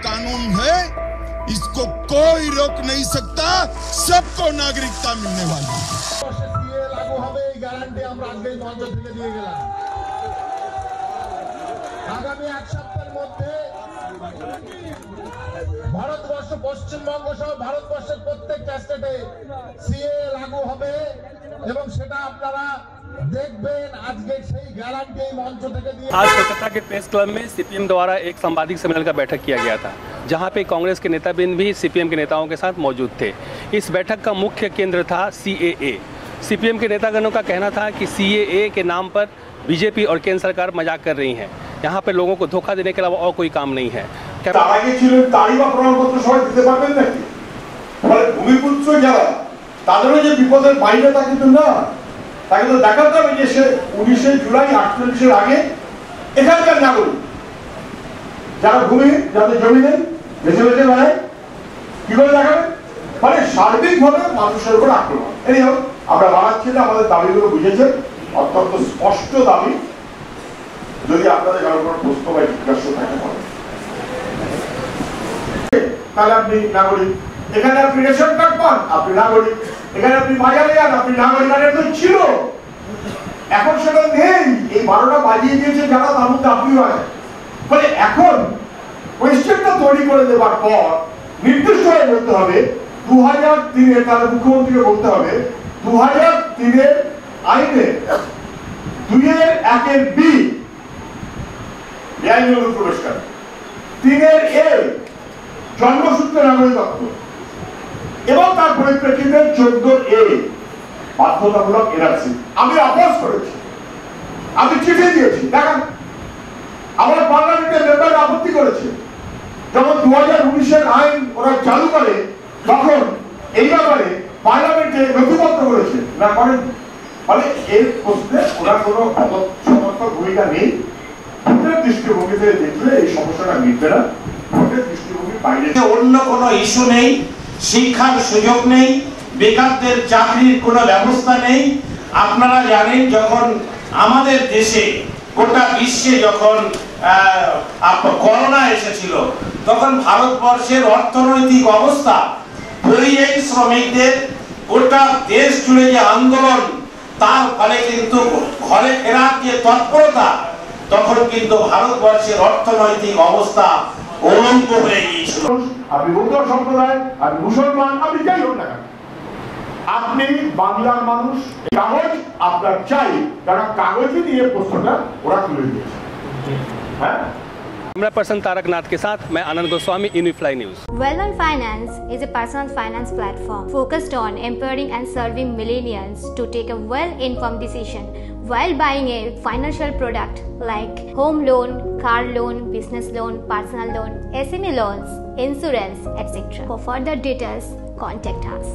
कानून है, इसको कोई रोक नहीं सकता, सबको नागरिकता मिलने वाली है। लागू হবে এই গ্যারান্টি আমরা আগেই মঞ্চ থেকে দিয়ে গেলাম। আগামী এক সপ্তাহের মধ্যে ভারতবর্ষ, পশ্চিমবঙ্গ সহ ভারতবর্ষের প্রত্যেকটা স্টেটে সিএ লাগু হবে এবং সেটা আপনারা देखबेन। आज के सही गारंटी मंच থেকে দিয়ে। आज कोलकाता के प्रेस क्लब में सीपीएम द्वारा एक संवादिक सम्मेलन का बैठक किया गया था, जहां पे कांग्रेस के नेताबिंद भी सीपीएम के नेताओं के साथ मौजूद थे। इस बैठक का मुख्य केंद्र था सीएए। सीपीएम के नेतागणों का कहना था कि सीएए के नाम पर बीजेपी और केंद्र सरकार मजाक कर रही है। यहाँ पे लोगों को धोखा देने के अलावा और कोई काम नहीं है। তাকে তো দেখাতে হবে যে সে 19শে জুলাই 48-এর আগে এখানকার নাগরিক, যারা ভূমি, যাদের জমি নেই, বেঁচে বেঁচে বেড়ায়, কি করে দেখাবে? মানে সার্বিকভাবে মানুষের উপর আক্রমণ। এই হোক, আমরা বাড়াচ্ছি না, আমাদের দাবিগুলো বুঝেছেন, অত্যন্ত স্পষ্ট দাবি। যদি আপনাদের কারো কোনো প্রশ্ন বা জিজ্ঞাসা থাকে তাহলে আপনি নাগরিক, এখানে আপনি রেশন কার্ড পান, আপনি নাগরিক, এখানে আপনি বাজারে যান, আপনি নাগরিক। তো ছিল, এখন সেটা নেই। এই 12টা বাজিয়ে দিয়েছে যারা, তার মধ্যে আপনিও আছেন। ফলে এখন কোয়েশ্চেনটা তৈরি করে দেওয়ার পর নির্দিষ্ট হয়ে বলতে হবে 2003-এ, তাহলে মুখ্যমন্ত্রীকে বলতে হবে 2003-এর আইনে 2-1 বি বেআইনি অনুপ্রবেশকারী, 3-এ জন্মসূত্রে নাগরিকত্ব এবং তার পরিপ্রেক্ষিতে 14-এ বাধ্যতামূলক এনআরসি। আমি অপোজ করেছি, আমি চিঠি দিয়েছি, দেখেন আমার পার্লামেন্টের মেম্বার আপত্তি করেছে। যখন 2019-এর আইন ওরা চালু করে তখন এই ব্যাপারে পার্লামেন্টে নথিপত্র করেছে না করেন। ফলে এর প্রশ্নে ওরা কোনো সমর্থক ভূমিকা নেই। ভোটের দৃষ্টিভঙ্গি থেকে দেখলে এই সমস্যাটা মিটবে না। ভোটের দৃষ্টিভঙ্গি বাইরে অন্য কোনো ইস্যু নেই, শিক্ষার সুযোগ নেই, বেকারদের চাকরির কোনো ব্যবস্থা নেই। আপনারা জানেন যখন আমাদের দেশে, গোটা বিশ্বে যখন করোনা এসেছিল, তখন ভারতবর্ষের অর্থনৈতিক অবস্থা, পরিযায়ী শ্রমিকদের গোটা দেশ জুড়ে যে আন্দোলন, তার ফলে কিন্তু ঘরে ফেরার যে তৎপরতা, তখন কিন্তু ভারতবর্ষের অর্থনৈতিক অবস্থা উলঙ্গ হয়ে গিয়েছিল। আপনি বৌদ্ধ সম্প্রদায়, আপনি মুসলমান, আপনি যাই হোক না, আপনি বাংলার মানুষ, কাগজ আপনার চাই, কারণ কাগজই দিয়ে প্রশ্নটা ওরা তুলে দিয়েছে। হ্যাঁ, कैमरा पर्सन तारक नाथ के साथ मैं Anand Goswami, Unifly news. Well-Known Finance is a personal finance platform focused on empowering and serving millennials to take a well-informed decision while buying a financial product like home loan, car loan, business loan, personal loan, SME loans, insurance, etc. For further details, contact us.